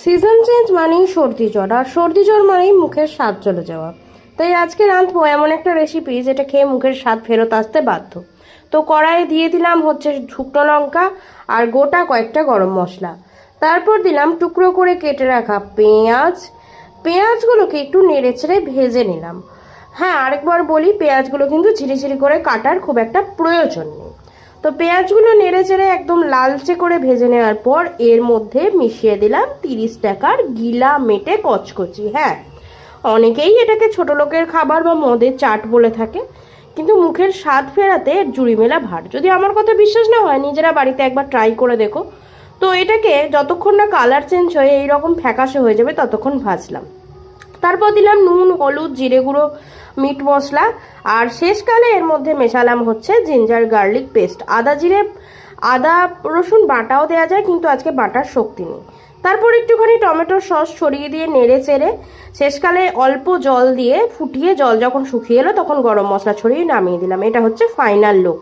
Season change মানেই সর্দি জ্বর, আর সর্দি জ্বর মানেই মুখের স্বাদ চলে যাওয়া। তাই আজকে রাঁধবো এমন একটা রেসিপি যেটা খেয়ে মুখের স্বাদ ফেরত আসতে বাধ্য। তো কড়াইয়ে দিয়ে দিলাম হচ্ছে শুকনো লঙ্কা আর গোটা কয়েকটা গরম মশলা। তারপর দিলাম টুকরো করে কেটে রাখা পেঁয়াজ। পেঁয়াজগুলোকে একটু নেড়েচেড়ে ভেজে নিলাম। হ্যাঁ, আরেকবার বলি, পেঁয়াজগুলো কিন্তু ঝিরিঝিরি করে কাটার খুব একটা প্রয়োজন নেই। তো পেঁয়াজগুলো নেড়েচেড়ে একদম লালচে করে ভেজে নেওয়ার পর এর মধ্যে মিশিয়ে দিলাম 30 টাকার গিলা মেটে কচকচি। হ্যাঁ, অনেকেই এটাকে ছোট লোকের খাবার বা মদের চাট বলে থাকে, কিন্তু মুখের স্বাদ ফেরাতে এর জুড়ি মেলা ভার। যদি আমার কথা বিশ্বাস না হয়, নিজেরা বাড়িতে একবার ট্রাই করে দেখো। তো এটাকে যতক্ষণ না কালার চেঞ্জ হয়ে এইরকম ফ্যাকাশে হয়ে যাবে ততক্ষণ ভাজলাম। তারপর দিলাম নুন, হলুদ, জিরে গুঁড়ো, মিট মশলা, আর শেষকালে এর মধ্যে মেশালাম হচ্ছে জিঞ্জার গার্লিক পেস্ট। আদা রসুন বাটাও দেওয়া যায়, কিন্তু আজকে বাটার শক্তি নেই। তারপর একটুখানি টমেটোর সস ছড়িয়ে দিয়ে নেড়ে চেড়ে শেষকালে অল্প জল দিয়ে ফুটিয়ে, জল যখন শুকিয়ে এলো তখন গরম মশলা ছড়িয়ে নামিয়ে দিলাম। এটা হচ্ছে ফাইনাল লুক।